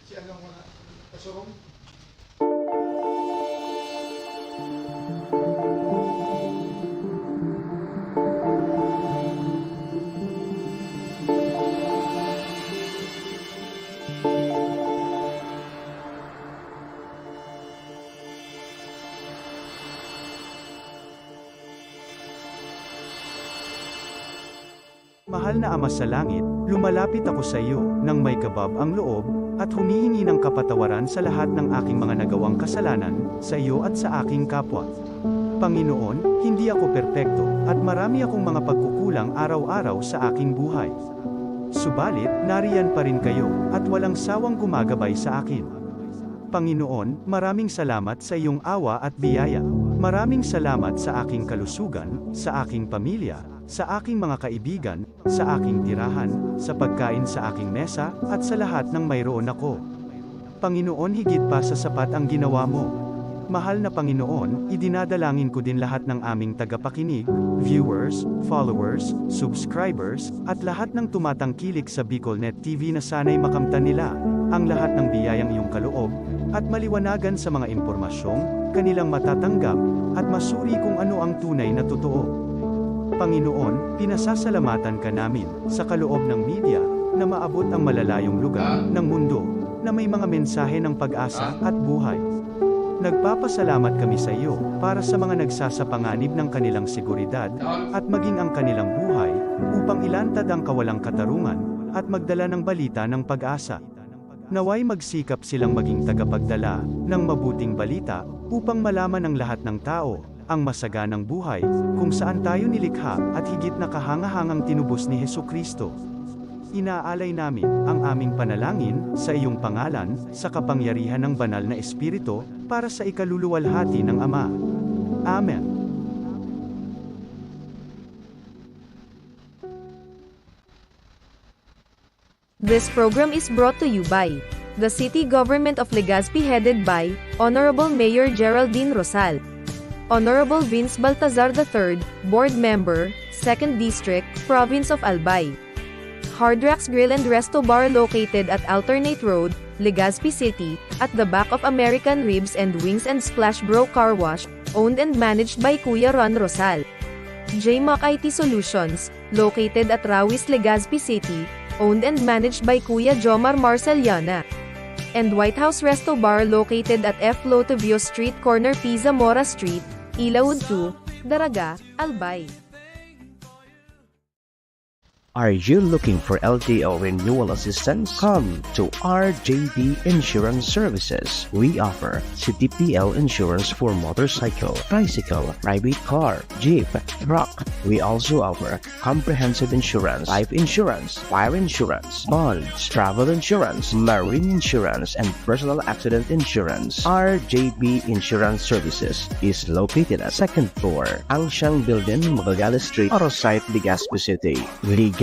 Siya mo na kasurong. Mahal na Ama sa langit, lumalapit ako sa iyo, nang may kabab ang loob, at humihingi ng kapatawaran sa lahat ng aking mga nagawang kasalanan, sa iyo at sa aking kapwa. Panginoon, hindi ako perpekto, at marami akong mga pagkukulang araw-araw sa aking buhay. Subalit, nariyan pa rin kayo, at walang sawang gumagabay sa akin. Panginoon, maraming salamat sa iyong awa at biyaya. Maraming salamat sa aking kalusugan, sa aking pamilya, sa aking mga kaibigan, sa aking tirahan, sa pagkain sa aking mesa, at sa lahat ng mayroon ako. Panginoon, higit pa sa sapat ang ginawa mo. Mahal na Panginoon, idinadalangin ko din lahat ng aming tagapakinig, viewers, followers, subscribers, at lahat ng tumatangkilik sa BicolNet TV na sana'y makamtan nila ang lahat ng biyayang iyong kaloob, at maliwanagan sa mga impormasyong kanilang matatanggap, at masuri kung ano ang tunay na totoo. Panginoon, pinasasalamatan ka namin, sa kaloob ng media, na maabot ang malalayong lugar ng mundo, na may mga mensahe ng pag-asa at buhay. Nagpapasalamat kami sa iyo, para sa mga nagsasapanganib ng kanilang seguridad, at maging ang kanilang buhay, upang ilantad ang kawalang katarungan, at magdala ng balita ng pag-asa. Naway magsikap silang maging tagapagdala ng mabuting balita, upang malaman ng lahat ng tao ang masaganang buhay, kung saan tayo nilikha, at higit na kahangahangang tinubos ni Hesukristo. Inaalay namin ang aming panalangin sa iyong pangalan, sa kapangyarihan ng banal na Espiritu, para sa ikaluluwalhati ng Ama. Amen. This program is brought to you by the City Government of Legazpi, headed by Honorable Mayor Geraldine Rosal, Honorable Vince Baltazar III, Board Member, 2nd District, Province of Albay. Hardrax Grill and Resto Bar located at Alternate Road, Legazpi City, at the back of American Ribs and Wings and Splash Bro Car Wash, owned and managed by Kuya Ron Rosal. JMAC IT Solutions, located at Rawis, Legazpi City, owned and managed by Kuya Jomar Marceliana. And White House Resto Bar located at F. Lotavio Street corner Pisa Mora Street, Ilaud 2, Daraga, Albay. Are you looking for LTO renewal assistance? Come to RJB Insurance Services. We offer CTPL insurance for motorcycle, tricycle, private car, jeep, truck. We also offer comprehensive insurance, life insurance, fire insurance, bonds, travel insurance, marine insurance, and personal accident insurance. RJB Insurance Services is located at 2nd floor, Angsiang Building, Magallanes Street, Orosite, Legazpi City.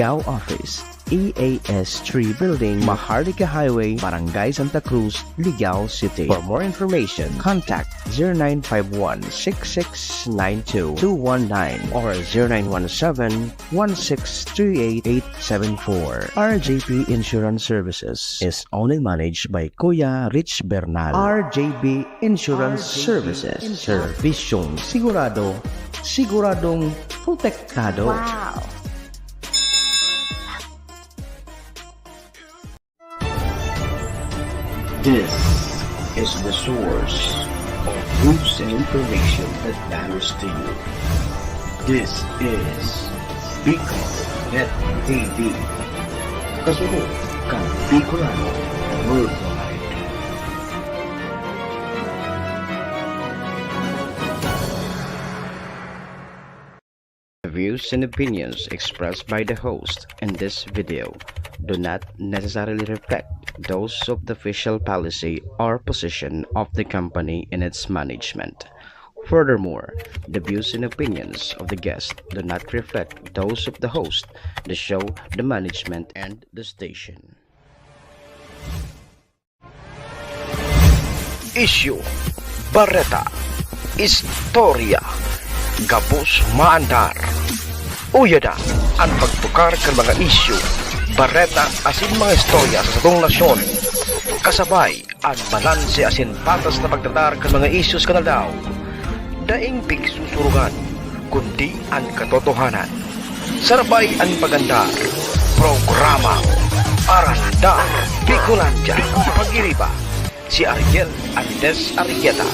Ligao Office, EAS 3 Building, Maharlika Highway, Barangay Santa Cruz, Ligao City. For more information, contact 0951-6692-219 or 0917-1638874. RJP Insurance Services is owned and managed by Kuya Rich Bernal. RJB Insurance Services. Servisyong sigurado, siguradong protektado. Wow! This is the source of news and information that matters to you. This is BicolNet TV. Kasunod kang Bicolano worldwide. The views and opinions expressed by the host in this video do not necessarily reflect those of the official policy or position of the company and its management. Furthermore, the views and opinions of the guest do not reflect those of the host, the show, the management, and the station. Isyu, Barreta, Istorya, Gabos Maandar. Uyada, ang pagtukar kan mga isyu, Barreta asin mga istorya sa satong nasyon. kasabay ang balanse asin patas na pagtatar kan mga isyos kanal daw. Daing pigsusurugan, kundi ang katotohanan. Sarabay ang pagandar, programa Arandar Bicolandia. Pag-iriba, si Ariel Andes Arrieta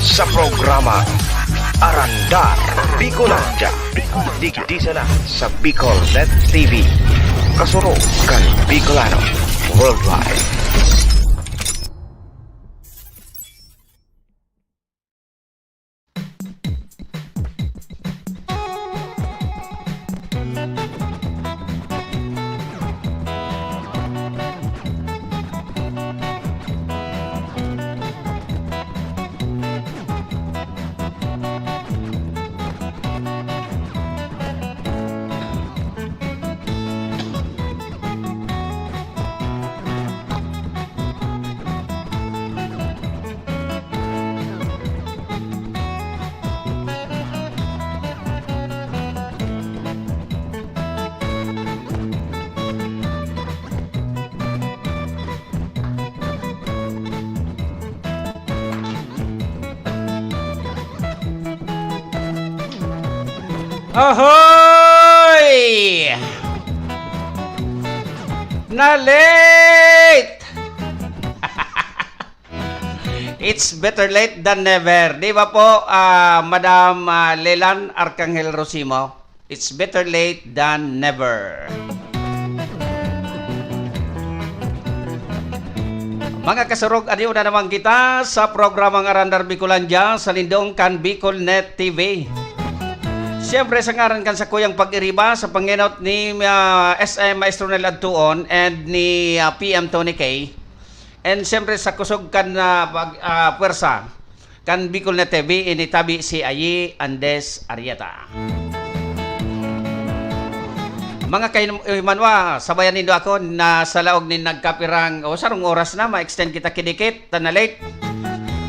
sa programa Arandar Bicolandia. Digdisa na sa Bicol Net TV. Kasuro kan Bicolano Worldwide. Ahoy! Na late! It's better late than never. Di ba po, Madam Lelan Arcangel Rosimo? It's better late than never. Mga kasurog, adiyo na naman kita sa programang Arandar Bicolandia sa lindong kan Bicol Net TV. Siyempre, sa ngaran kan sa kuyang pag-iriba sa panginot ni SM Maestro Nel Adtuon and ni PM Tony K. And siyempre, sa kusog kan puwersa kan Bicol Net TV, initabi si Ayi Andes Arrieta. Mga kaimanwa, sabayan nindo ako na sa laog ni nagkapirang o sarong oras na, ma-extend kita kidikit, tanalate.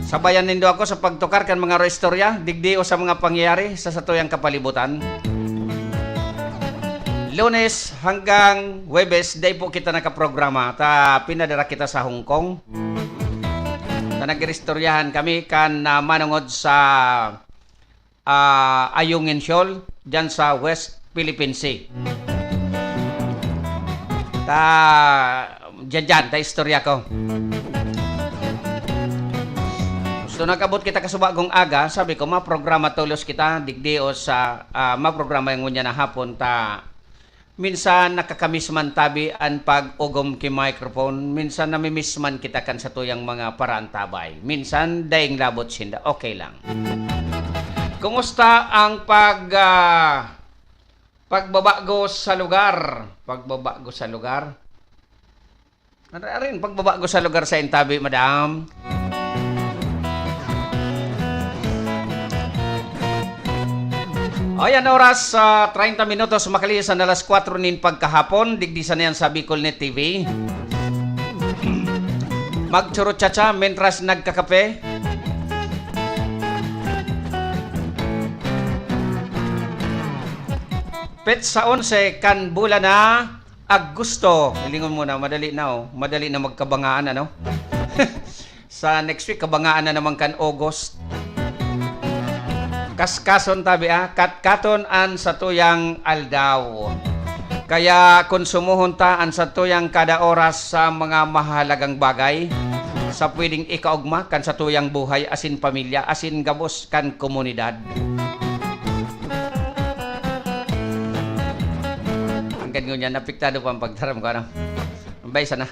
Sabayan nindo ako sa pagtukar kan mga istorya, digdi o sa mga pangyayari sa satuyang kapalibutan. Lunes hanggang Huwebes, day po kita nakaprograma. Ta pinadara kita sa Hong Kong. Ta nagrestoryahan kami kan manungod sa Ayungin Shoal, dyan sa West Philippine Sea. Dyan, ta istorya ko. So nakabot kita kasubagong aga, sabi ko maprograma tulos kita digdi o sa maprograma yung ngunya na hapon ta minsan nakakamiss man tabi an pag-ugom ki microphone, minsan namimiss man kita kan sa tuyang mga paraan tabay, minsan daing labot sinda, okay lang. Kumusta ang pagbabago sa lugar? Pagbabago sa lugar? Rin pagbabago sa lugar sa intabi, madam. Ayan, oras 30 minutos makalisan na alas 4 nin pagkahapon. Digdisan na yan sa Bicol Net TV. Magchurot-chacha mentras nagkakape. Pet sa 11 kan bula na Agosto. Hilingon muna, madali na oh. Madali na magkabangaan ano. Sa next week kabangaan na naman kan August. Kaskason tabi katkaton an sa tuyang aldaw. Kaya konsumuhon ta an sa tuyang kada oras sa mga mahalagang bagay sa pwedeng ikaugma kan sa tuyang buhay asin pamilya asin gabos kan komunidad. Ang ganyan niya napiktado pa ang pagtaram ko ano. Baysa na.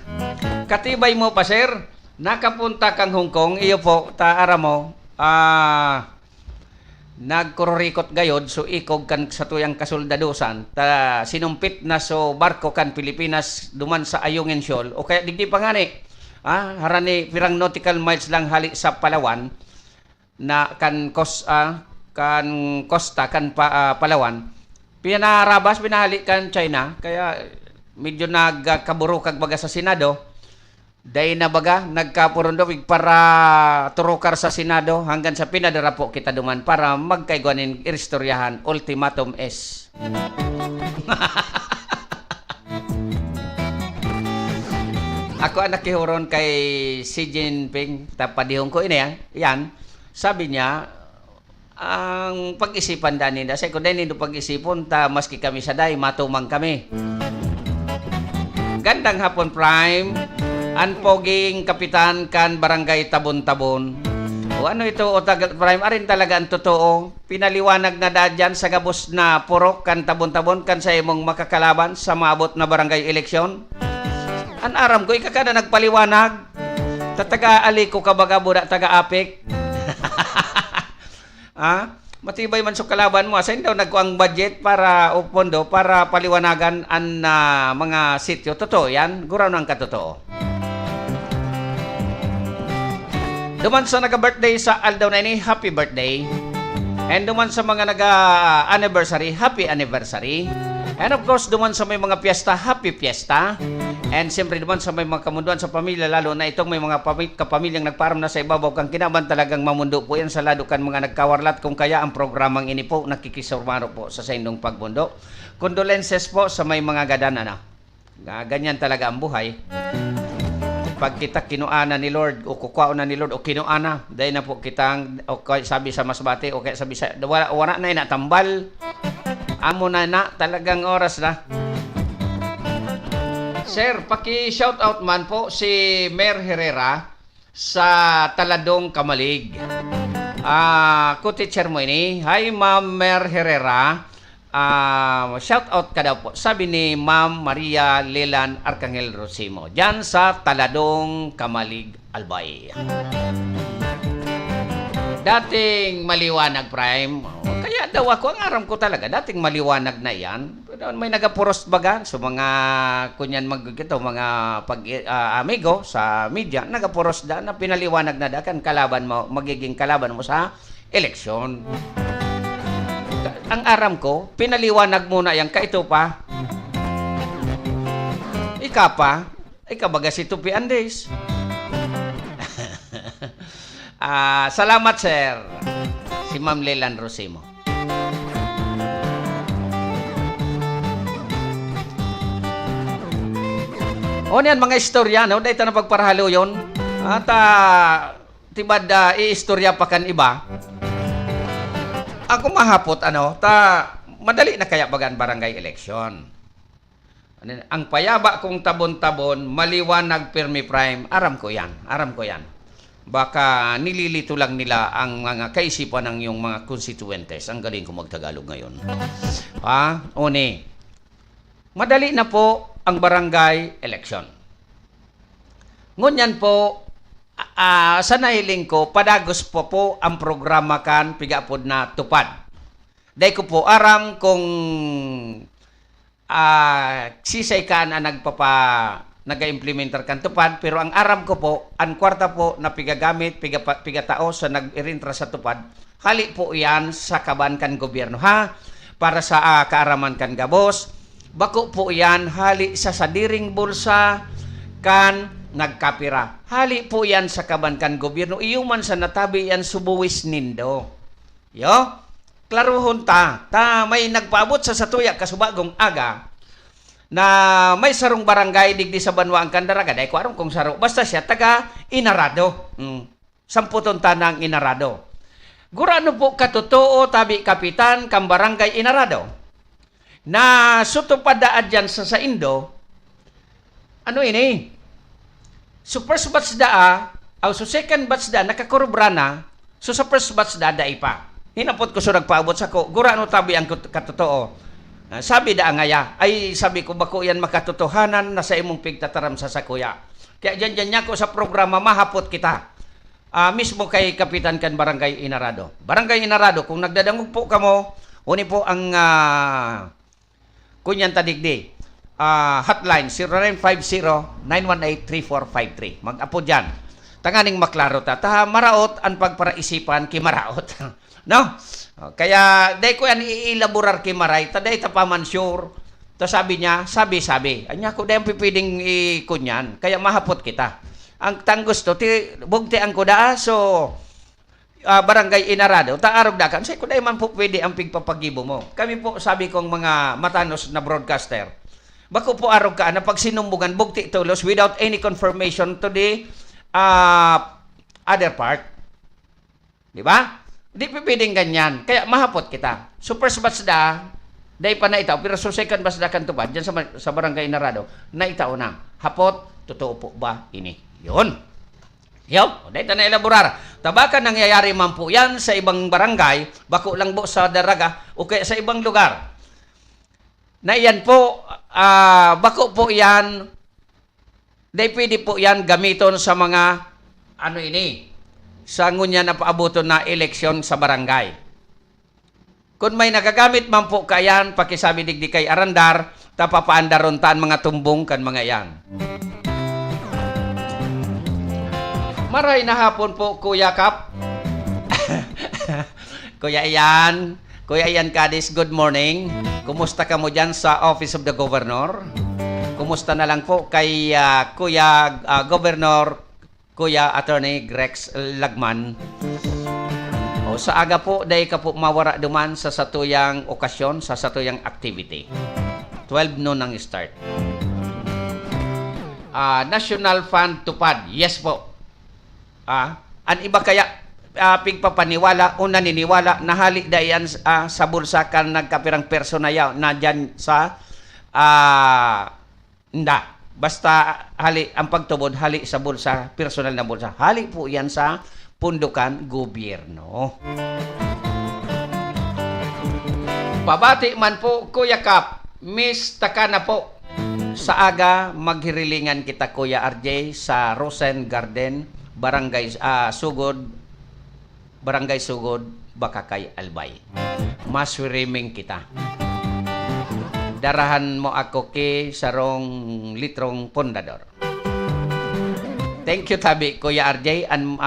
Katibay mo pa sir, nakapunta kang Hong Kong, iyo po taara mo nagkurorikot gayod so ikog kan sa tuyang kasoldadusan ta sinumpit na so barko kan Pilipinas duman sa Ayungin Shoal o kaya digdi pa ngani harani pirang nautical miles lang hali sa Palawan na kan costa kan Palawan pinarabas pinahali kan China kaya medyo nagkaburo kag baga sa Senado. Day na baga, nagkapurundo para turukar sa Senado hanggang sa pinadara po kita duman para magkaiguanin iristoryahan ultimatum S. Ako ang nakihuron kay Xi Jinping, tapadihong ko ini yan. Sabi niya, ang pag-isipan dani na, kung dahil nito pag-isipon, maski kami sa day, matumang kami. Gandang hapon, Prime. Ang poging kapitan kan barangay Tabon-Tabon. O ano ito, o tagal, Prime, arin talaga ang totoo. Pinaliwanag na dyan sa gabos na purok kan Tabon-Tabon kan sa imong makakalaban sa maabot na barangay eleksyon. An aram ko, ikakada nagpaliwanag. Tataga-ali ko kabaga buda taga-apik. Matibay man sa kalaban mo. Asayin daw nagkuang budget para o pondo para paliwanagan ang mga sityo. Totoo yan. Guraw nang katotoo. Duman sa nag-birthday sa Aldaw na ini, happy birthday. And duman sa mga nag-anniversary, happy anniversary. And of course, duman sa may mga piyesta, happy piyesta. And siyempre duman sa may mga kamunduan sa pamilya, lalo na itong may mga kapamilyang nagparam na sa ibabaw kang kinaban talagang mamundo po yan sa lado kan mga nagkawarlat kung kaya ang programang ini po nakikisurmaro po sa indong pagmundo. Condolences po sa may mga gadan ganyan talaga ang buhay. Pag kita kinuana ni Lord o kukwao na ni Lord o kinuana, dahil na po kitang sabi sa masbate o kaya sabi sa wala na inatambal. Amo na talagang oras na. Sir, paki-shout out man po si Mer Herrera sa Taladong Kamalig. Ko-teacher mo ini. Hi, Ma'am Mer Herrera. Shout out ka daw po. Sabi ni Ma'am Maria Lelan Arcangel Rosimo. Diyan sa Taladong Kamalig, Albay. Dating maliwanag, Prime. Kaya daw ako, ang aram ko talaga, dating maliwanag na yan. May nagapuros baga sa mga kunyan mga amigo sa media, nagapuros da na pinaliwanag na da kan kalaban mo, magiging kalaban mo sa eleksyon. Ang aram ko, pinaliwanag muna yan, kaito pa. Ika baga si Tupi Andes. Salamat, sir. Si Ma'am Lelan Rosimo. O niyan, mga istorya, no? Dahil na pagparahalo yun. At tibad i-istorya pa kan iba. Ako mahapot, madali na kaya bagan barangay election. Ang payaba kong tabon-tabon, maliwanag Permi Prime, aram ko yan. Baka nililito lang nila ang mga kaisipan ng yung mga constituentes. Ang galing ko magtagalog ngayon. Oni. Madali na po ang barangay election. Ngunyan po, sa nahiling ko, padagos po ang programa kan pigapod na tupad. Dahil ko po aram kung sisay ka na naga-implementer kan tupad, pero ang aram ko po, ang kwarta po na pigagamit, pigatao sa nag-irintra sa tupad, hali po yan sa kaban kan gobyerno, para sa kaaraman kan gabos. Bako po yan, hali sa sadiring bulsa kan nagkapira. Hali po yan sa kaban kan gobyerno. Iyuman sa natabi yan subuwis nindo. Klaruhon ta may nagpaabot sa satuya kasubagong aga, na may sarong barangay digdi sa Banwa ang Kandaraga. Dahil ko aram kung saro. Basta siya, taga Inarado. Samputon tanang Inarado. Gurano po katotoo, tabi kapitan, kang barangay Inarado. Na sutupadaan dyan sa Indo, so first batch so second batch nakakurubra na, so sa first batch daay pa. Hinapot ko so nagpaabot sa ko, gurano tabi ang katotoo. Sabi ngaya, ay sabi ko bako yan makatotohanan na sa imong pigtataram sa sakuya. Kaya dyan niya ko sa programa mahapot kita. Mismo kay Kapitan kan Barangay Inarado. Barangay Inarado, kung nagdadangog po kamo, uni po ang kunyan tadigdi. Hotline 0950-918-3453. Mag-apo dyan. Tanganing maklaro ta. Maraot ang pagparaisipan kimaraot. No? Kaya day ko yan iilaborar kimaray, taday ta paman sure. Ta sabi niya, sabi. Anya ko day pipiding ikunyan, kaya mahapot kita. Ang tang gusto ti bugti ang kuda so barangay Inarado, ta arog dakan say ko day man po pwede ang pigpapagibo mo. Kami po sabi kong mga matanos na broadcaster. Bako po arog ka na pag sinumbungan bugti tulos without any confirmation to the other part. Di ba? Di pwedeng ganyan. Kaya mahapot kita. So first batch day pa na itaw, pero so second batch kan tupad, dyan sa barangay Narado, na itaw na. Hapot, totoo po ba ini? Yun. Yo, day ta na elaborar. Tabakan nangyayari man po yan sa ibang barangay, bako lang po sa Daraga, o kaya sa ibang lugar. Na yan po, bako po yan, day pwede po yan gamiton sa mga, sa ngunya na paabuton na eleksyon sa barangay. Kung may nagagamit man po kayan, pakisabi digdi kay Arandar, tapapaandarontan mga tumbong kan mga yan. Maray na hapon po, Kuya Kap. Kuya Ian Cadiz, good morning. Kumusta ka mo dyan sa Office of the Governor? Kumusta na lang po kay Kuya Governor, Kuya Attorney Grex Lagman. O sa aga po, dahil ka po mawara duman sa satuyang okasyon, sa satuyang activity. 12 noon ang start. National Fund tupad. Yes po. An iba kaya pigpapaniwala o naniniwala na halik dayan sa bulsa kan nagkapirang persona yaw na dyan sa basta hali ang pagtubod hali sa bulsa, personal na bulsa. Hali po yan sa pundukan gobyerno. Pabati man po, Kuya Kap, Miss Takana po. Sa aga, maghirilingan kita, Kuya RJ, sa Rosen Garden, Barangay Sugod, Bakakay, Albay. Maswiriming kita. Darahan mo ako ki sarong litrong pondador. Thank you tabi, Kuya RJ, and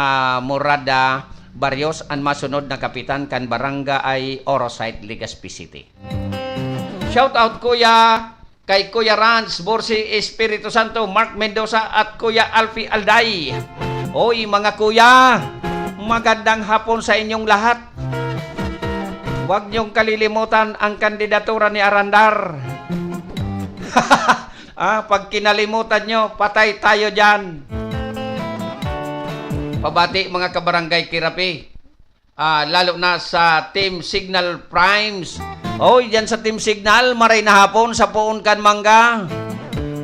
Murada Barrios, ang masunod na kapitan kan Barangay Orosite, Legazpi City. Shout out kay Kuya Rans, Borsi Espiritu Santo, Mark Mendoza at Kuya Alfie Alday. Oy mga kuya, magandang hapon sa inyong lahat. Huwag niyong kalilimutan ang kandidatura ni Arandar. Pag kinalimutan nyo, patay tayo dyan. Pabati mga kabarangay Kirapi. Lalo na sa Team Signal Primes. Oy, dyan sa Team Signal, maray na hapon sa Puon kan Mangga.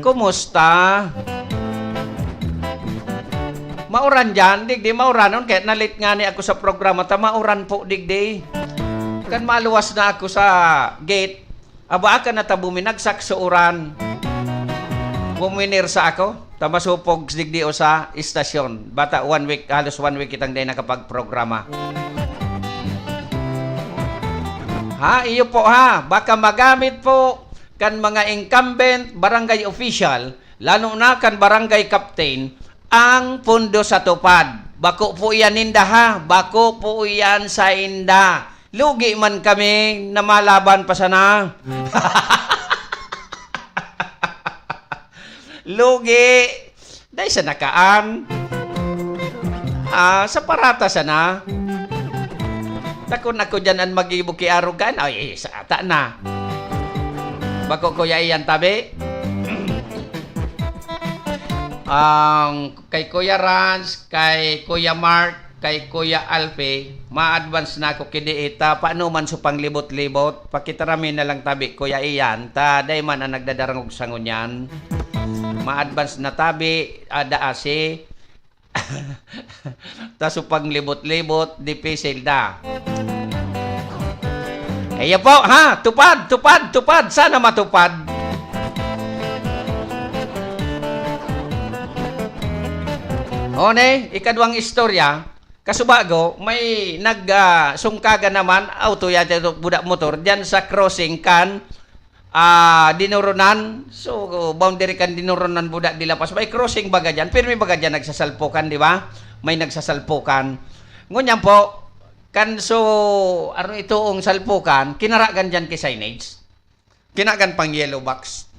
Kumusta? Mauran dyan, digdi, mauranon. Kaya nalit nga ni ako sa programa, mauran po, digdi. Kan maluwas na ako sa gate, aba ka na buminagsak sa uran. Buminir sa ako, masupog digdi o sa istasyon. Bata, halos 1 week kitang day nakapag-programa. Iyo po baka magamit po kan mga incumbent barangay official, lalo na kan barangay captain, ang pundo sa tupad. Bako po yan inda bako po yan sa inda. Lugi man kami na malaban pa sana. Lugi. Dahil sa nakaan. Sa parata sana. Takon ako dyan ang magibuki arugan. Ay, sa ata na. Bako Kuya Ian tabi. Kay Kuya Rans, kay Kuya Mark, kay Kuya Alpe, ma-advance na ako kidiita, paano man so panglibot-libot, pakitarami na lang tabi, Kuya Ian, day man ang nagdadarangog sa ngunyan, ma-advance na tabi, daasi, taso panglibot-libot, di pisil da. Ayan po, tupad, sana matupad. Ikadwang istorya, kasubago, may nagsungkaga naman, auto yata budak motor, dyan sa crossing kan, dinurunan, so boundary kan dinurunan budak dilapas, may crossing baga dyan, pero may baga dyan nagsasalpukan, di ba? May nagsasalpukan. Ngunyan po, itoong salpukan, kinaragan dyan kay signage, kinagan pang yellow box.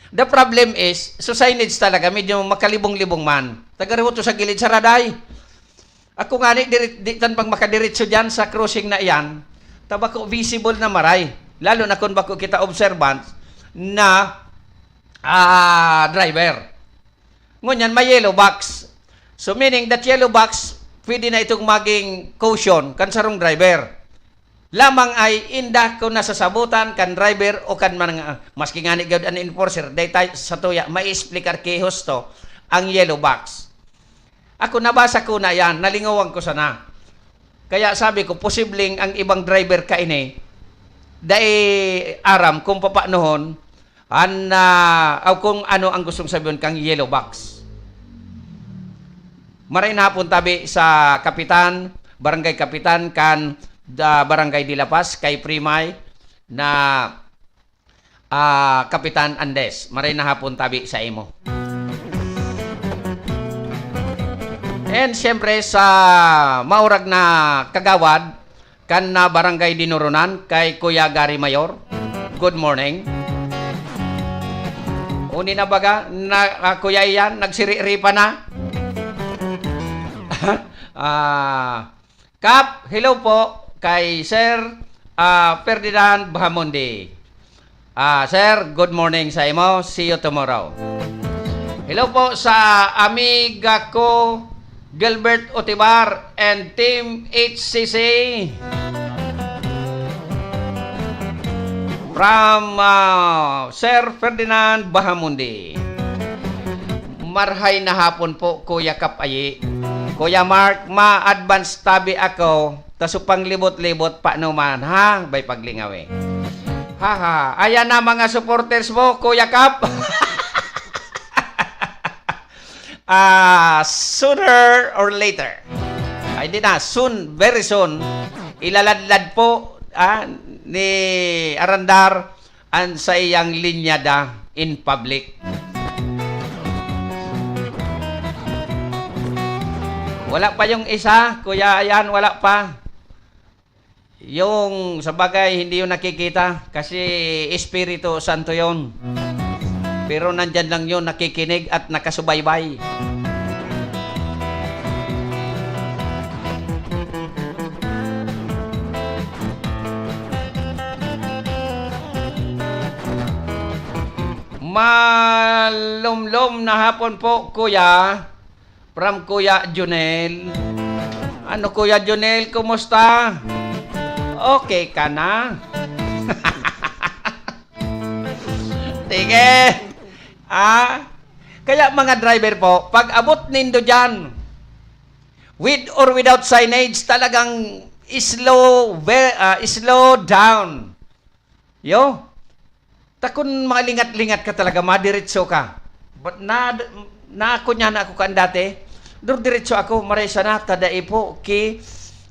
The problem is, so signage talaga, medyo makalibong-libong man. Tagariho to sa gilid sa raday. Ako nga di tan pang makadiretso dyan sa crossing na iyan, tabako visible na maray. Lalo na kung bako kita observant, na driver. Ngunyan, may yellow box. So meaning that yellow box, pwede na itong maging caution kan sarong driver. Lamang ay inda ko nasasabutan kan driver o kan maski nga ni gawd an enforcer, daytay sa tuya, may explicar kay husto ang yellow box. Ako nabasa ko na yan, nalingawan ko sana. Kaya sabi ko, posibleng ang ibang driver kaini, dahil aram kung papaanohon, kung ano ang gustong sabihin kang yellow box. Maray na hapon tabi sa kapitan, barangay kapitan, kan barangay de La Paz, kay Primay, na Kapitan Andes. Maray na hapon tabi sa imo. And siyempre sa maurag na kagawad, kan na barangay Dinurunan, kay Kuya Gary Mayor. Good morning. Uni na baga, Kuya Ian, nagsiri-ripa na. Kap, hello po kay Sir Ferdinand Bahamundi. Sir, good morning sa imo. See you tomorrow. Hello po sa amiga ko Gilbert Otibar and Team HCC from Sir Ferdinand Bahamundi. Marhay na hapon po, Kuya Kapayi. Kuya Mark, ma-advance tabi ako, taso pang libot-libot pa naman, ha? Bay paglingaw Haha, ayan na mga supporters mo, Kuya Kap. Sooner or later. Ay di na, soon, very soon, ilaladlad po ni Arandar ang sa iyang linyada in public. Wala pa yung isa, Kuya Ayan, wala pa. Yung sa bagay, hindi yung nakikita kasi Espiritu Santo yon. Pero nandyan lang yun, nakikinig at nakasubaybay. Malumlum na hapon po, Kuya. From Kuya Junel. Ano, Kuya Junel, kumusta? Okay ka na? Sige. Kaya mga driver po, pag abot nindo dyan, with or without signage, talagang slow down. Yo. Takon malingat-lingat ka talaga, madiretso ka. But kunya na ako kan dati, diretso ako, maresa na, tadai po, ki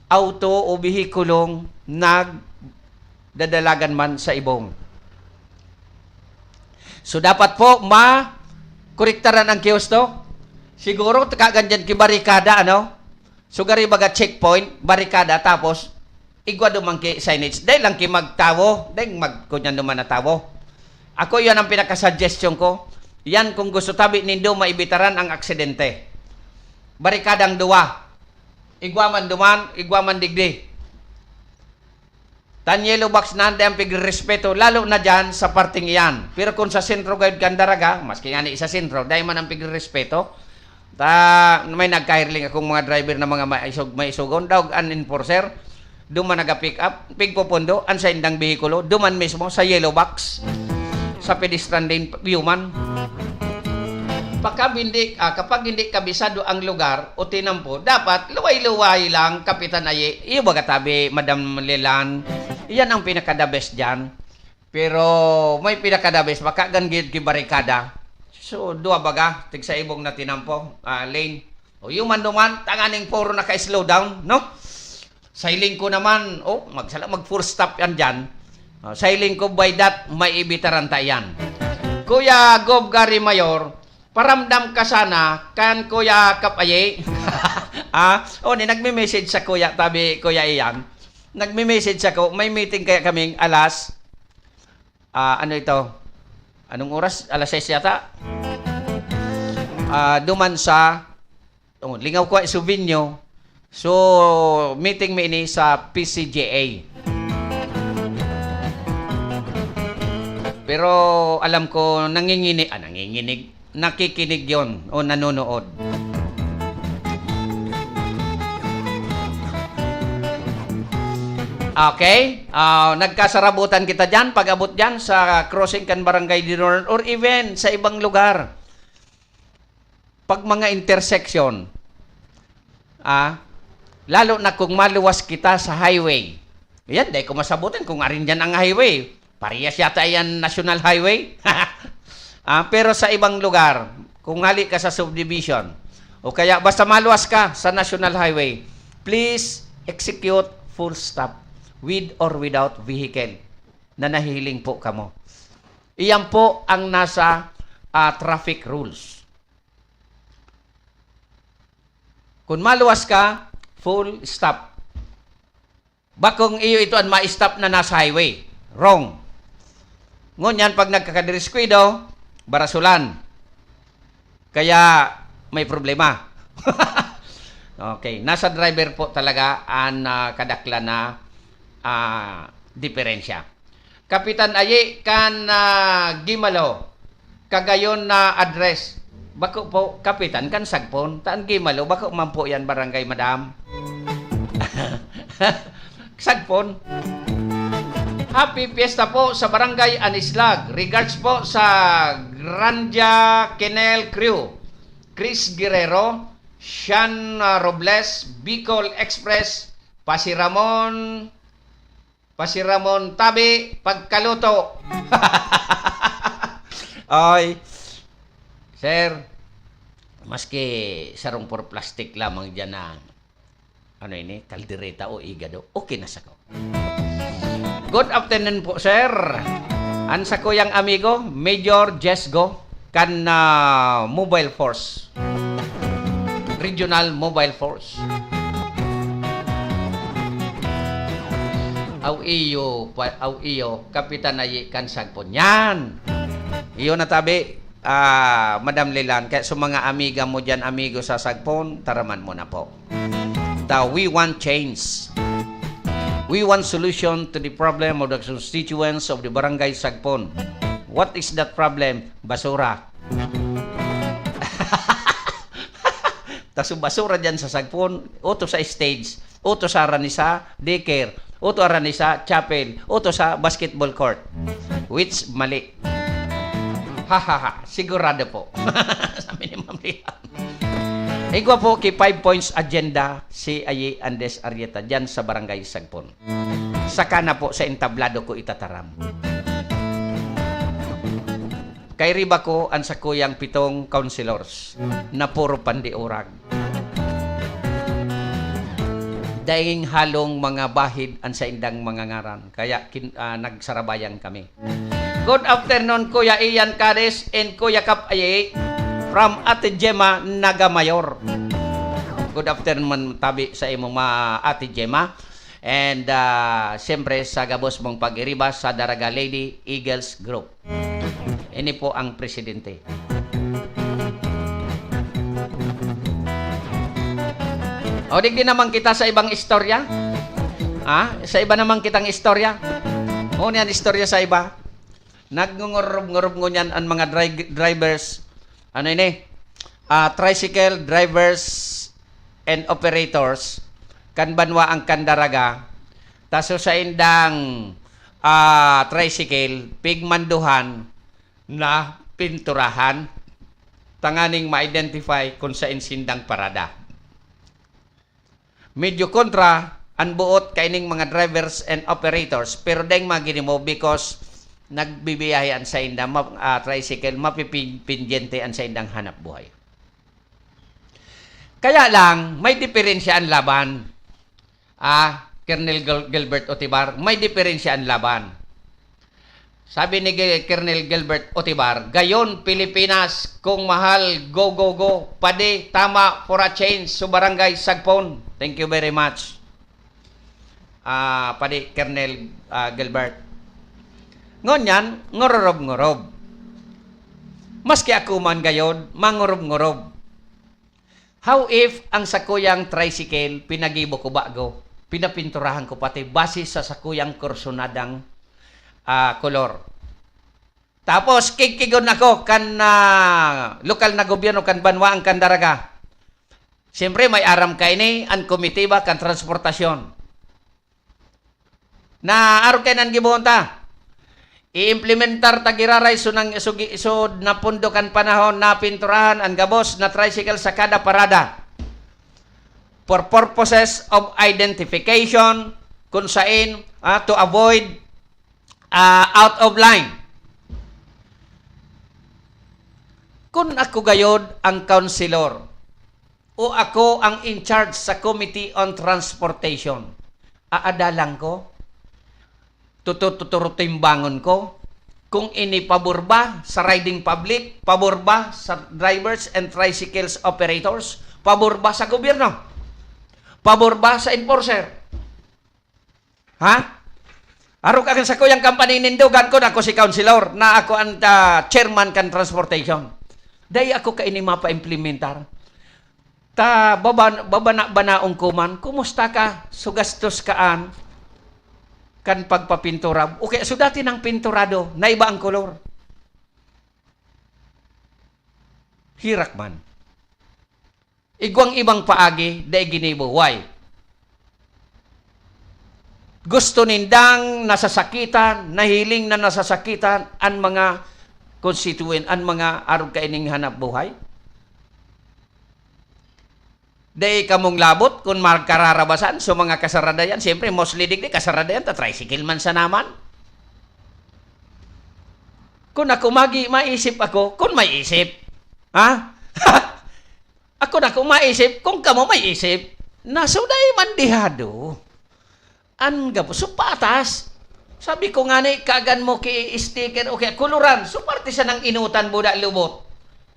auto o bihikulong nagdadalagan man sa ibong. So, dapat po, koriktaran ang kiyosto. Siguro, kaganyan ki barikada, ano? So, gari baga checkpoint, barikada, tapos, igwa dumang ki signage. Dahil lang ki magtawo, dahil magkunyan duman na tawo. Ako, yan ang pinaka-suggestion ko. Yan kung gusto tabi nindo maibitaran ang aksidente. Barikadang duwa. Igwaman duman, igwaman digdi. Tan yellow box na ang pigrespeto, lalo na dyan sa parting iyan. Pero kung sa sentro gayud Gandaraga, maski nga ni sa sentro, dahil man ang pigrespeto, may nagkahirling akong mga driver na mga maisugon, daw an enforcer, duman naga-pick up, pigpupundo, an sa indang behikulo, duman mismo sa yellow box, sa pedestrian lane human. Kapag hindi kabisado ang lugar o tinampo, dapat luway-luway lang, Kapitan Aye. Iyo baga tabi, Madam Lelan, iyan ang pinaka-the best dyan. Pero may pinaka-the best, baka ganggit ki barikada. So, dua baga, tig sa ibong na tinampo, lane. O yung man tanganing puro naka-slow down, no? Sailing ko naman, mag-full stop yan dyan. Sailing ko by that, may ibitaran tayan. Kuya Gob Gary Mayor, paramdam ka sana kan Kuya Kapaye. Nagme-message sa Kuya, tabi Kuya Ian. Nagme-message ako, may meeting kaya kaming alas, anong oras? Alas 6 yata? Duman sa, lingaw ko, Suvinyo. So, meeting mi ini sa PCGA. Pero alam ko nakikinig yon o nanonood. Okay? Nagkasarabutan kita dyan, pag-abot dyan sa crossing kan Barangay Dinor or even sa ibang lugar. Pag mga intersection, lalo na kung maluwas kita sa highway. Yan, dahil ko masabutin kung arin dyan ang highway. Parehas yata yan national highway. Pero sa ibang lugar, kung hali ka sa subdivision, o kaya basta maluwas ka sa national highway, please execute full stop with or without vehicle na nahihiling po kamo. Iyan po ang nasa traffic rules. Kung maluwas ka, full stop. Bakong iyo ito ang ma-stop na nasa highway. Wrong. Ngunyan, pag nagkakadiriskwado, barasulan. Kaya may problema. Okay. Nasa driver po talaga ang kadakla na diferensya. Kapitan Ayi kan Gimalo, kagayon na address. Bako po, Kapitan kan sagpon, taan Gimalo, bako man po yan barangay madam. Sagpon. Happy Fiesta po sa Barangay Anislag. Regards po sa Granja Kenel Crew. Chris Guerrero, Sean Robles, Bicol Express, Pasiramon Tabi, Pagkaluto. Ay, sir, maski sarong por plastic lamang dyan na kaldereta o igado, okay na sa ko. Good afternoon po, sir. Ansa ko yang amigo, Major Jesgo, kan Mobile Force. Regional Mobile Force. Aw iyo, Kapitan Ayi kan sagpon. Yan. Iyo natabi, Madam Lilan, kaya sa mga amiga mo dyan, amigo sa sagpon, taraman mo na po. We want change. We want solution to the problem of the constituents of the Barangay Sagpon. What is that problem? Basura. Taso basura dyan sa Sagpon, oto sa stage, oto sa Aranisa daycare, oto Aranisa chapel, oto sa basketball court. Which mali. Sigurado po. Sa minimum liyan. Igwa po ki 5 points agenda si Ayi Andes Arrieta dyan sa Barangay Sagpon. Saka na po sa entablado ko itataram. Kay riba ko ang sakuyang 7 councilors na puro pandiurag. Daing halong mga bahid ang sa indang mga ngaran. Kaya nagsarabayan kami. Good afternoon, Kuya Ian Cades and Kuya Kap Ayi from Ate Gemma Nagamayor. Good afternoon tabi sa imong Ate Gemma. And siyempre sa gabos mong pag-iriba sa Daraga Lady Eagles Group. Ini po ang presidente. O digdi naman kita sa ibang istorya. Sa iba naman kitang istorya. O niyan istorya sa iba. Nagngungurob-ngurob ngunyan ang mga drivers. Tricycle drivers and operators kan banwa ang kandaraga. Taso sa indang tricycle pigmanduhan na pinturahan tanganing ma-identify kung sa insindang parada. Medyo kontra ang buot kaining mga drivers and operators pero deng maginimo because nagbibiyahe sa indang tricycle mapipindyente ang sa indang hanap buhay. Kaya lang may diferensya ang laban. Colonel Gilbert Otibar, may diferensya ang laban. Sabi ni Colonel Gilbert Otibar, gayon Pilipinas, kung mahal, go, go, go. Padi, tama, for a change, sa Barangay Sagpon. Thank you very much. Padi, Colonel Gilbert. Ngonyan, ngorob-ngorob. Maski ako man gayon, mangorob-ngorob. How if ang sakuyang tricycle, pinagibo ko bago, pinapinturahan ko pati, base sa sakuyang kursunadang kolor. Tapos kikigon ako kan lokal na gobyerno kan banwaan kan daraga. Siyempre may aram kay ni ang komitiba kan transportasyon. Na araw kay nan gibonta. I-implementar tagiraray so na pundo kan panahon na pinturahan ang gabos na tricycle sa kada parada. For purposes of identification kung saan to avoid out of line. Kung ako gayod ang counselor o ako ang in charge sa Committee on Transportation, aadalang ko, tuturutimbangon ko, kung ini pabor ba sa riding public, pabor ba sa drivers and tricycles operators, pabor ba sa gobyerno, pabor ba sa enforcer. Ha? Aro ka sa kuyang company nindugan ko na ako si counselor, na ako ang chairman kan transportation. Dahil ako kaini mapa-implementar. Ta babana-banaong kuman, kumusta ka? Sugastos kaan kan pagpapintura. Okay, so dati ng pinturado, naiba ang kolor. Hirak man. Igwang ibang paagi, dahil ginibo. Why? Gusto nindang nasasakitan, nahiling na nasasakitan ang mga constituent, ang mga arog kaining hanap buhay. Dahil kamong labot, kung magkararabasan, so mga kasaradayan, siyempre, mostly digdi, kasaradayan, tricycle man sa naman. Kung ako maisip ako, kung may isip, ha? Ako na kung maisip, kung kamo may isip, nasuday mandihado. Ang gapo, so patas. Sabi ko nga ni, kagan mo ki sticker o kaya kuluran. So parte siya ng inutan buda lubot.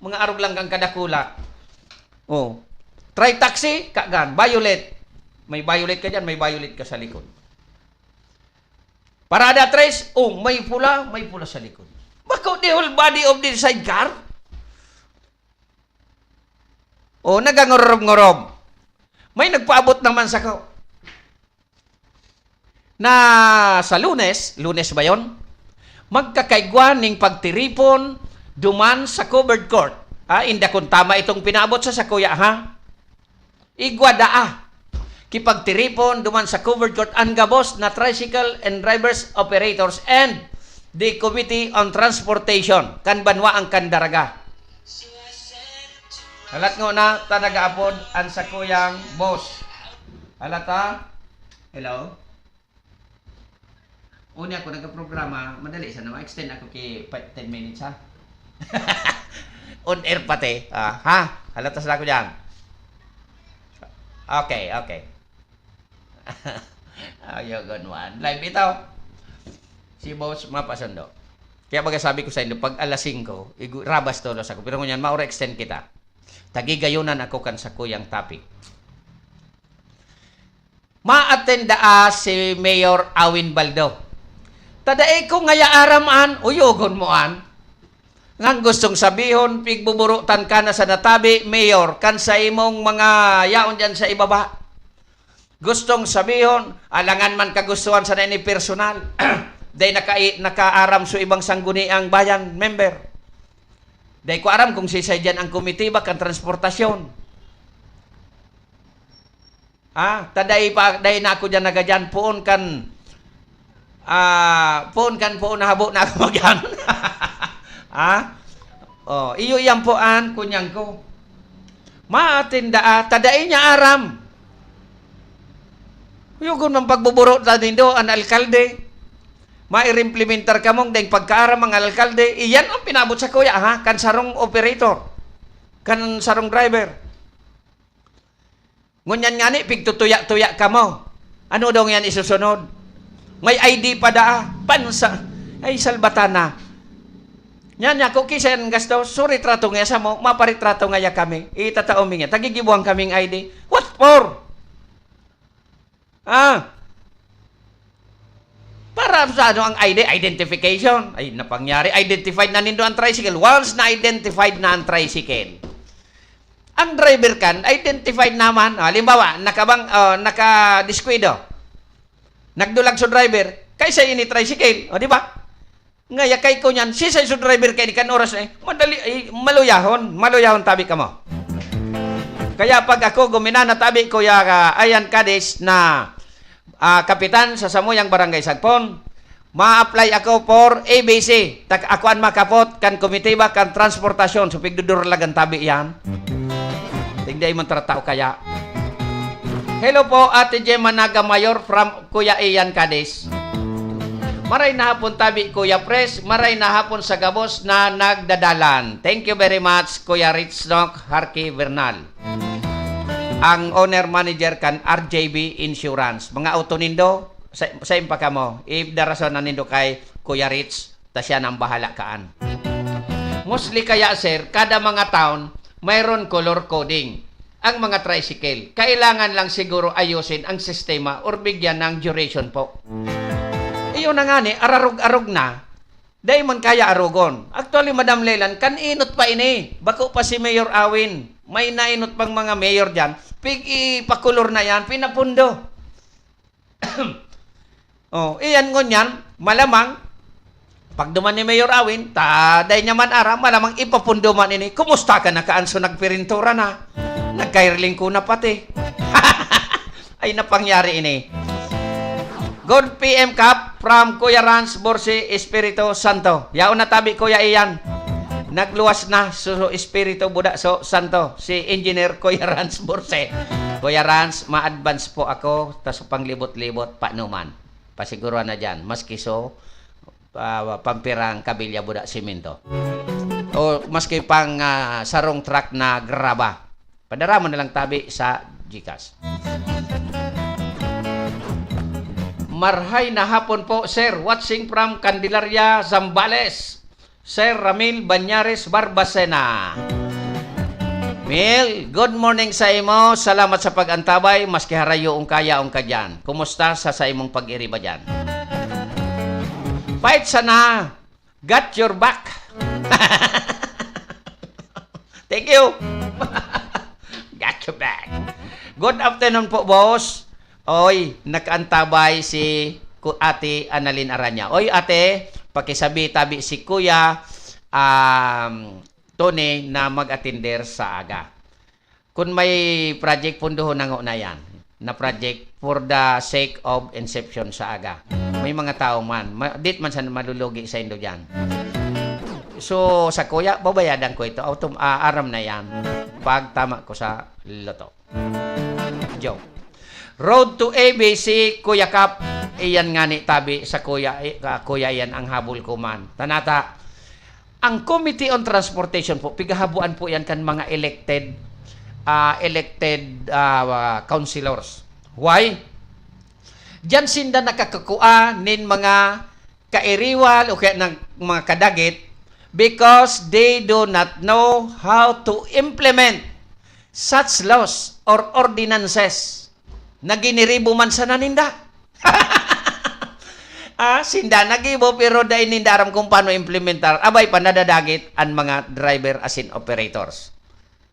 Mga arog lang kang kadakula. Oh. Try taxi, kagan. Violet. May violet ka dyan, may violet ka sa likod. Parada trace, oh, may pula sa likod. Bako, the whole body of the sidecar. Oh, nagangorob-ngorob. May nagpaabot naman sa ko. Na sa Lunes ba yon? Magkakaigwan ning pagtiripon duman sa covered court. Inda kung tama itong pinaabot sa kuya, ha? Igwa daa. Kipagtiripon duman sa covered court ang gabos na tricycle and drivers operators and the Committee on Transportation kan banwa ang kandaraga. Halat ngo na tanagaapod ang sa kuyang boss. Halata? Hello? Una ako nagka-programa, madali sa naman. Extend ako kay 10 minutes, ha? On air pati. Ha? Halatas na ako dyan. Okay. Ayaw ganwan. Live ito. Si boss, mapasundo. Kaya baga sabi ko sa inyo, pag alas 5, rabas tolos ako. Pero ngunyan, maura extend kita. Tagigayunan ako kan sa kuyang topic. Ma-attenda si Mayor Awin Baldo. Tadae ko ngaya araman, uyogon mo an. Ngang gustong sabihon, pigbuburutan ka na sa natabi, Mayor, kan sa imong mga yaon dyan sa ibaba. Gustong sabihon, alangan man kagustuhan sa nini personal. Dahil nakaaram so ibang sangguniang bayan, member. Dahil ko aram kung sisay dyan ang komitiba kan transportasyon. Taday na ako dyan nagadyan, poon kan poon nahabo na ako magyan. Iyo yan poan, kunyang ko. Maatinda, tadain niya aram. Yugon man pagbuburo ta nindo ang alkalde. Mairimplementar ka mong dahil pagkaaram ang alkalde, iyan ang pinabot sa kuya, ha? Kan sarong operator, kan sarong driver. Ngunyan nga ni, pigtutuya-tuya ka mo. Ano daw yan isusunod? May ID pa daa, pansa, ay salbatana. Yan niya, kung kisayan gasto, so retrato nga sa mo, maparitrato nga ya kami, itataomi nga, tagigibuang kaming ID. What for? Para sa ano ang ID? Identification. Ay, napangyari, identified na nindo ang tricycle. Once na-identified na ang tricycle, ang driver kan, identified naman, halimbawa, nakadiskwido, nagdulag sa driver, kaysa ini tricycle, o di ba? Nga yakay ko niyan, si sa driver kay kan oras madali maluyahon tabi ka mo. Kaya pag ako guminana tabi ko Ayan Cadiz na kapitan sa Samuyang Barangay Sagpon, ma-apply ako for ABC. Ako ang makapot kan komitiba kan transportasyon. So pigdudur lagan tabi yan. Tingday man tratao kaya. Hello po, Ate Gemma Naga Mayor from Kuya Ian Cadiz. Maray na hapon tabi, Kuya Pres. Maray na hapon sa gabos na nagdadalan. Thank you very much, Kuya Richnock Harky Bernal. Ang owner manager kan RJB Insurance. Mga auto nindo, sa impaka mo. If darason na nindo kay Kuya Rich, ta siya nang bahala kaan. Mostly kaya, sir, kada mga town, mayroon color coding. Ang mga tricycle, kailangan lang siguro ayusin ang sistema or bigyan ng duration po. Iyon na nga ni, ararog-arog na. Dahil man kaya arugon. Actually, Madam Leland, kaninot pa ini. Bako pa si Mayor Awin. May nainot pang mga mayor dyan. Ipakulor na yan, pinapundo. Iyan ngunyan, malamang, pag duman ni Mayor Awin, taday niya man ara, malamang ipapundo man ini. Kumusta ka na kaanso nagpirintura na? Nagkairling ko na pati. Ay napangyari ini. Good PM Cup from Kuya Rans Borsi Espiritu Santo. Yaon na tabi Kuya Ian. Nagluwas na so Espiritu Buda so Santo. Si Engineer Kuya Rans Borsi. Kuya Rans, ma-advance po ako. Tas panglibot-libot panuman. Pasiguruan na dyan. Maski so pampirang kabilya Buda Simento. O maski pang sarong truck na graba. Padara mo na lang tabi sa GCash. Marhay na hapon po, sir. Watching from Candelaria, Zambales. Sir Ramil Banyares Barbacena. Mil, good morning sa imo. Salamat sa pag-antabay. Maski harayo ang kayaong ka dyan. Kumusta sa imong pag-iriba dyan? Fight sana. Got your back. Thank you. Got your back. Good afternoon po, boss. Oy, nakaantabay si Ate Annalyn Aranya. Oy, ate, pakisabi-tabi si Kuya Tony na mag-attender sa aga. Kung may project, punduhon na yan. Na project for the sake of inception sa aga. May mga tao man. Dit man sa malulugi sa indo dyan. So, sa kuya, babayadan ko ito. Aram na yan. Pag tama ko sa loto. Joke. Road to ABC, Kuya Kap. Iyan nga ni tabi sa kuya. Kuya, yan ang habol ko man. Tanata, ang Committee on Transportation po, pigahabuan po yan kan mga elected councilors. Why? Diyan sinda nakakakua nin mga kairiwal o kaya ng mga kadagit because they do not know how to implement such laws or ordinances na giniribo man sa naninda. Sinda nagibo pero dahil nindaram kung paano implementar, abay pa nadadagit ang mga driver as in operators.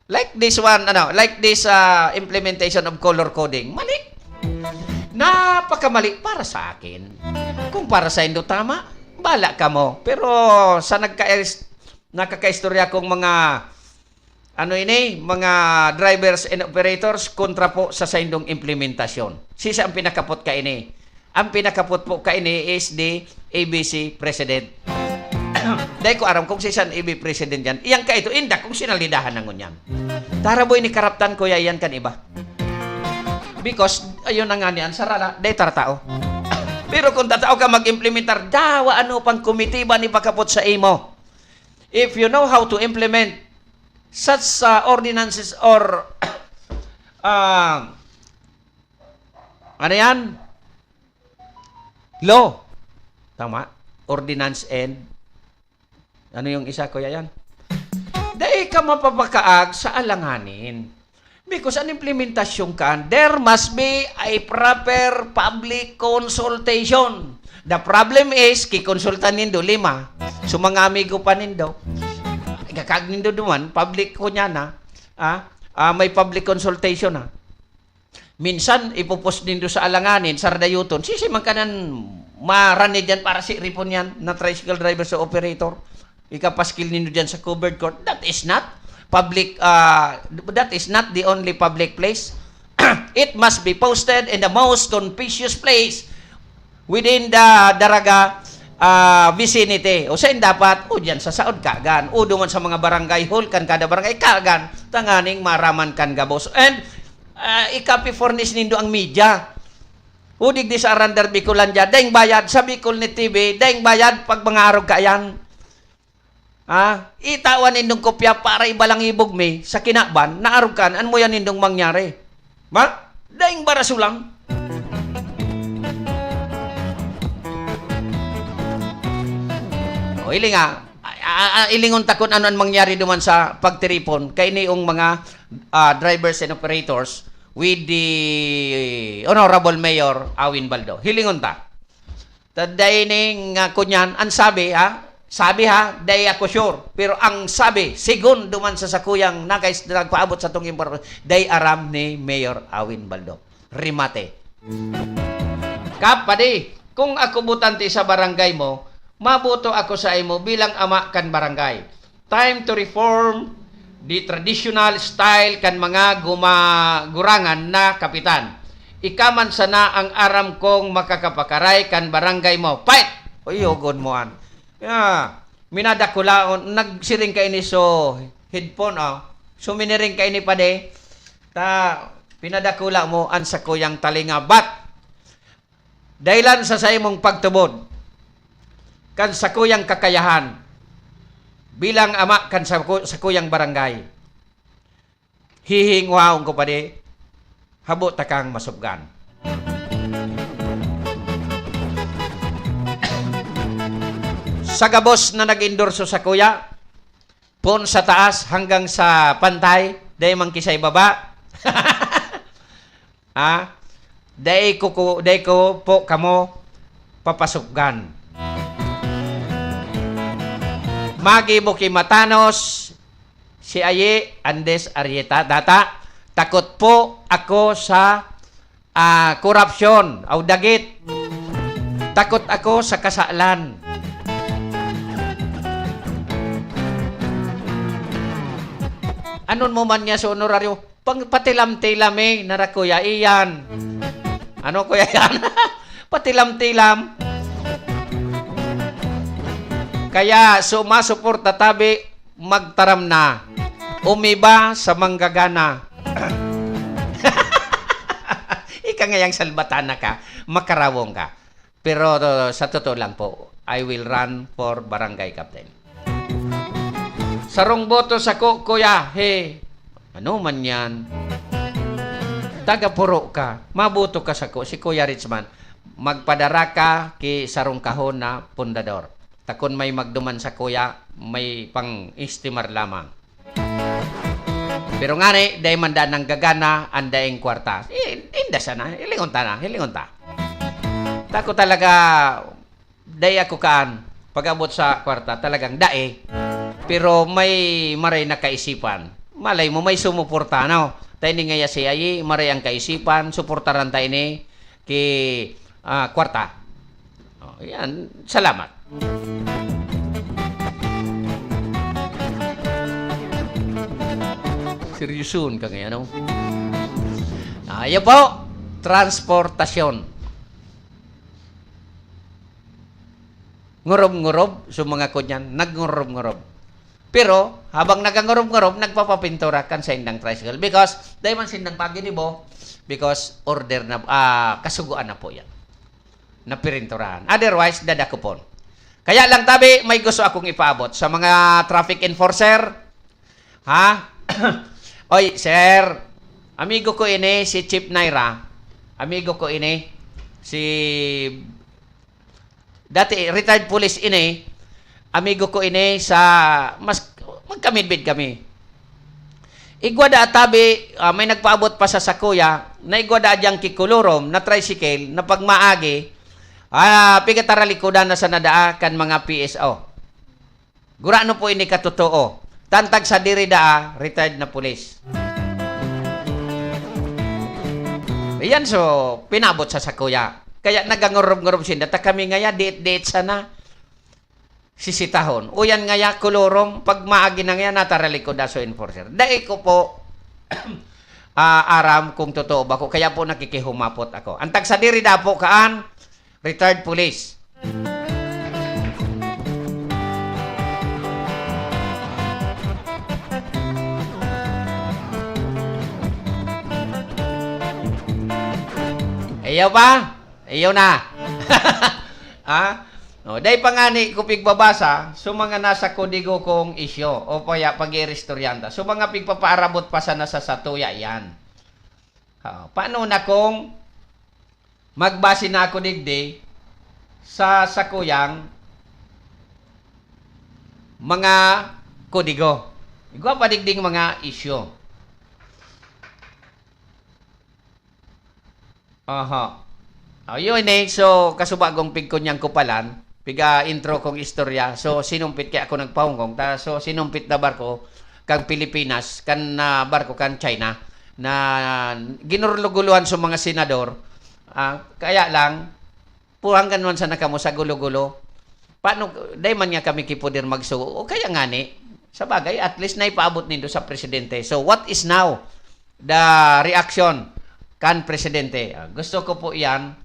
Like this one, like this implementation of color coding. Mali. Napakamali para sa akin. Kung para sa indo tama, bala ka mo. Pero sa nakakaistorya kong mga mga drivers and operators kontra po sa indong implementasyon. Sisa ang pinakapot ka ini. Ang pinakapot po ka ini is the ABC President. Dahil ko aram kung sisan AB President yan. Iyan ka ito, inda kung sinalidahan ng ngunyan. Taraboy ni karaptan ko yan kan iba. Because, ayun na nga niyan, sarala, dahil taratao. Pero kung tatao ka mag-implementar, dawa ano pang komitiba ni pakapot sa imo. If you know how to implement such ordinances or ano yan? Law. Tama? Ordinance and ano yung isa, kuya yan? Dahil ka mapapakaag sa alanganin. Because an implementasyon ka, there must be a proper public consultation. The problem is, kikonsultan nindo 5. So mga amigo pa nindo, kakag nindo duman, public ko niya na, may public consultation na. minsan ipupos din do sa alanganin, sa radayuton, sisimang kanan marani dyan para si ripon yan na tricycle driver sa operator. Ikapaskil nindo dyan sa covered court. That is not the only public place. It must be posted in the most conspicuous place within the Daraga vicinity. O saan dapat? O dyan sa saod kagan. O duman sa mga barangay hall kan kada barangay kagan. Tanganing maraman kan gabos. And ikapi-furnish nindo ang media. O digdi sa Arandar Bicolandia, daing bayad sa Bicol ni TV, daing bayad pag mga arog kayan. Itawan nindong kopya para ibalang ibog me sa kinaban, naarog kan, an mo yan nindong mangyari. Ma? Daing barasulang. O iling ilingon takon ano ang mangyari duman sa pagtiripon kay niong mga drivers and operators with the Honorable Mayor Awin Baldo. Hilingon ta. Taday ning kunyan, ang sabi day ako sure. Pero ang sabi, sigun duman sa sakuyang nagpaabot sa tong impormasyon, day aram ni Mayor Awin Baldo. Rimate. Kapadi, kung ako butante sa barangay mo, mabuto ako sa imo bilang ama kan barangay. Time to reform the traditional style kan mga gurangan na kapitan. Ikaman sana ang aram kong makakapakaray kan barangay mo. Fight! Uyogod mo an. Minadakulaon. Nagsiring ka ini so headphone suminiring ka ini pade. Pinadakula mo an sa kuyang talinga. But dahilan sa imong pagtubod kan sa kuyang kakayahan bilang ama kan sa kuyang barangay. Hihingwaong ko pa di, habo takang masubgan. Sa gabos na nag-endorso sa kuya, pon sa taas hanggang sa pantay, day man kisay baba. Day ko po kamo papasubgan. Magi Buki Matanos, si Aye Andes Arieta, data, takot po ako sa korupsyon, o dagit. Takot ako sa kasalan. Anon mo man niya sa honoraryo, patilam-tilam narakuya iyan. Ano kuya yan? Patilam-tilam. Kaya sumasuporta tabi magtaram na. Umiba sa manggagana. Ika ngayang salbatana ka, makarawong ka. Pero sa totoo lang po, I will run for barangay captain. Sarong boto sa kuya, ano man yan? Taga-puro ka, mabuto ka sa si Kuya Richman. Magpadara ka ki sarong kahon na pundador. Takon may magduman sa kuya, may pang-istimar lamang. Pero nga day manda ng gagana, andaing kwarta. Inda sana, hilingon ta. Tako talaga, day ako kaan, pag-abot sa kwarta, talagang dae. Pero may maray na kaisipan. Malay mo, may sumuporta, no? Tayo ni ngaya si Ayi, maray ang kaisipan, suportaran tayo ni ki kwarta. Yan, salamat. Seryosun ka ngayon, no? Ayan po, transportasyon. Ngurob-ngurob, so mga kunyan, nag-ngurob-ngurob. Pero, habang nag-ngurob-ngurob, nagpapapintura kan sa indang tricycle. Because, dahil man sindang paginibo, because order na, kasuguan na po yan. Napirinturahan. Otherwise, dadakupon. Kaya lang tabi, may gusto akong ipaabot sa mga traffic enforcer. Oy, sir, amigo ko ini, si Chief Naira. Amigo ko ini, si dati retired police ini. Amigo ko ini sa magkamidbid kami. Igwada tabi, may nagpaabot pa sa sakuya, na igwada diyang kikulurom na tricycle na pagmaagi, pigataralikodan na sa nadaa kan mga PSO. Gurano po ini katotoo. Tantag sa diri daa, retired na pulis. Ayan, so, pinabot sa sakuya. Kaya nagangurob-ngurob siya. Data kami ngaya, diit-diit sana. Sisitahon. Uyan ngaya, kulurong. Pag maagi na ngaya, natarali ko daso enforcer. Dahil ko po, aram kung totoo ba ko. Kaya po nakikihumapot ako. Antag sa diri da po kaan, retired police. Ayaw pa? Ayaw na. Dahil pangani ko pigbabasa, so mga nasa kodigo kong isyo, o kaya pag-irestoryanta. So mga pigpapaarabot pa sa nasa satuya, yan. Paano na kung magbase na ako digdi sa sakuyang mga kodigo. Igwa pa digding mga isyo. Yun so kasubagong pig ko niyang kupalan, piga intro kong istorya, so sinumpit kaya ako nagpahungkong, so sinumpit na barko kang Pilipinas, kan barko kan China, na ginurluguluhan sa mga senador, kaya lang, puhang ganuan sa nakamo sa gulo-gulo, paano, dahil man nga kami kipudir magsuo, o kaya nga ni, sa bagay, at least naipaabot nindo sa presidente. So what is now the reaction kan presidente? Gusto ko po yan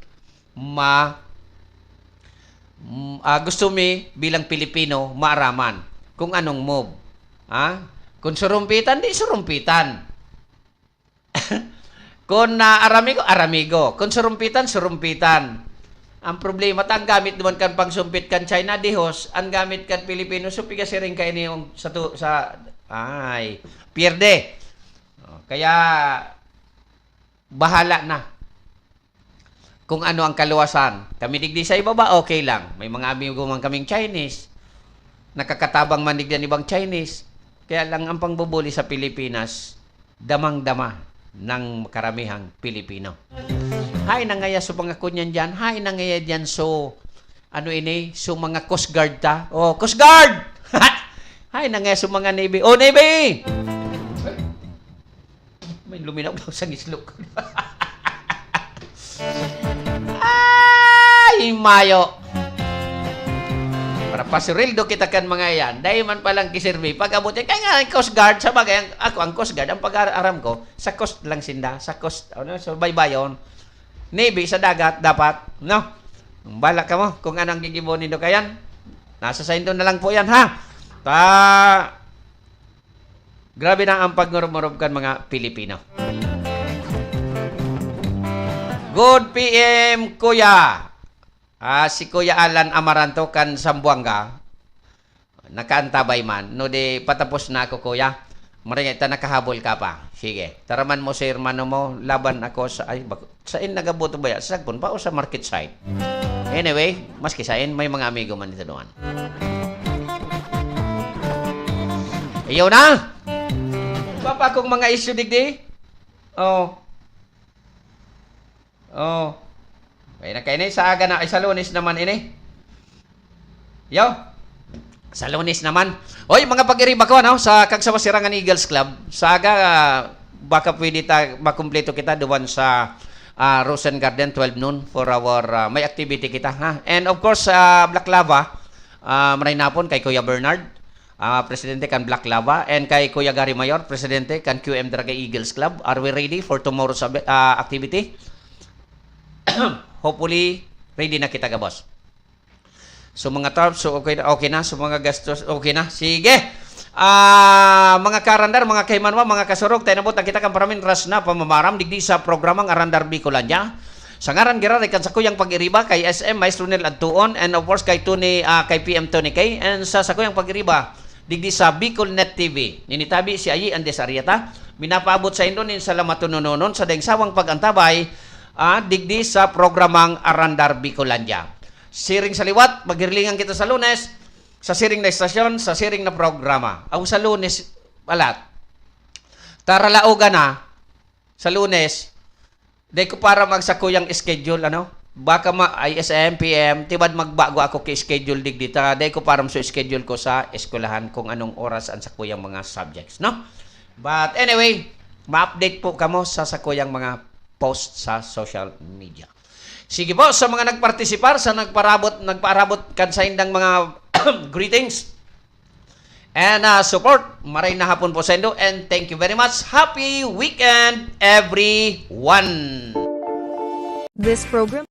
gusto mi bilang Pilipino maaraman kung anong move. Kung surumpitan, di surumpitan. Kung aramigo. Kung surumpitan, surumpitan. Ang problema, ang gamit naman kan pagsumpit kan China, dihos, ang gamit kan Pilipino, so pigasirin kayo niyong pierde. Kaya, bahala na kung ano ang kaluwasan. Kami digdi sa ibaba, okay lang. May mga amigo man kaming Chinese. Nakakatabang man digdi ibang Chinese. Kaya lang ang pangbubuli sa Pilipinas, damang-dama ng karamihang Pilipino. Hay nangaya so mga kunyan dyan. Hay nangaya dyan so so mga Coast Guard ta. Oh, Coast Guard! Hay nangaya so mga Navy. Oh, Navy! May luminaw daw sa gislok. Ay, mayo. Para pasurildo kita kan mga yan. Dahil man palang kisirmi. Pag-abot yan, kaya nga ang Coast Guard, sa bagay, ako ang Coast Guard, ang pag-aram ko, sa coast lang sinda, sa coast, sa baybayon. Navy, sa dagat, dapat, no? Balak ka mo, kung anong gigibonin do kayan. Nasa sa indo na lang po yan, ha? Grabe na ang pagngurub-ngurub kan mga Pilipino. Good PM, Kuya. Si Kuya Alan Amaranto kan Sambuanga. Nakaantabay man. No di patapos na ako, Kuya. Maringay ta nakahabol ka pa. Sige. Taraman mo sa hermano mo, laban ako sa sain nagabuto ba ya? Sagpon pa o sa market side. Anyway, maski sain may mga amigo man dito doon. Ayaw na. Papa kong mga issue digdi. Kaya na kayo sa aga na, ay sa Lunes naman ini. Yo, sa Lunes naman. Oy, mga pag-iriba ko, sa Kagsawasirangan Eagles Club, sa aga, baka pwede makumpleto kita doon sa Rosen Garden, 12 noon, for our, may activity kita, ha? And of course, Black Lava, maray napon kay Kuya Bernard, Presidente kan Black Lava, and kay Kuya Gary Mayor, Presidente kan QM Draga Eagles Club. Are we ready for tomorrow's activity? Hopefully, ready na kita ka, boss. So, mga tarps, so okay na. So, mga gastos, okay na. Sige. Mga karandar, mga kaimanwa, mga kasurog, tayo nabot na kita kang paramin ras na pamamaram digdi sa programang Arandar Bicolania. Sa ngaran gira, kan sa kuyang pag-iriba, kay SM, Maestro Nel Adtuon, and of course, kay PM Tony Kay, and sa kuyang pag-iriba, digdi sa Bicolnet TV. Ninitabi si Ayi Andes Arieta. Minapaabot sa Indonin sa lamatununonon sa dangsawang pagantabay, digdi sa programang Arandar Bicolania. Siring sa liwat, maghirlingan kita sa Lunes, sa siring na istasyon, sa siring na programa. Ang sa Lunes, balat. Taralauga na, sa Lunes, day ko para magsakuyang schedule, baka ISM, PM, tibad magbago ako ki-schedule digdi. Day ko para schedule ko sa eskwelahan kung anong oras ang sakuyang mga subjects, no? But anyway, ma-update po kamo sa sakuyang mga post sa social media. Sige po, sa mga nagpartisipar, sa nagpaarabot kan sa indang mga greetings and support, maray na hapon po sa indo, and thank you very much. Happy weekend, everyone! This program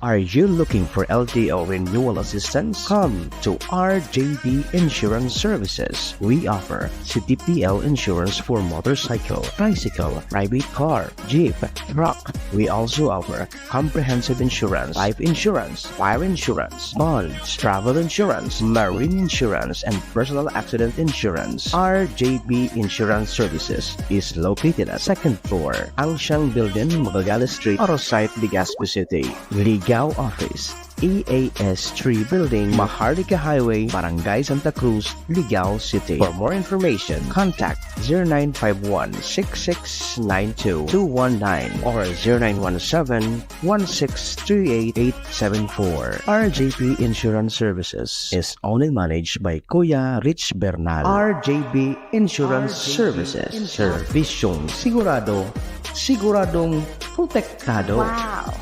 Are you looking for LTO renewal assistance? Come to RJB Insurance Services. We offer CTPL insurance for motorcycle, tricycle, private car, jeep, truck. We also offer comprehensive insurance, life insurance, fire insurance, bonds, travel insurance, marine insurance, and personal accident insurance. RJB Insurance Services is located at 2nd floor, Angshan Building, Magallanes Street, Orosite, Legazpi City. Ligao Office, EAS 3 Building, Maharlika Highway, Barangay Santa Cruz, Ligao City. For more information, contact 0951-6692-219 or 0917-1638874. RJP Insurance Services is owned and managed by Kuya Rich Bernal. RJB Insurance Services. Servisyong siguradong protektado. Wow.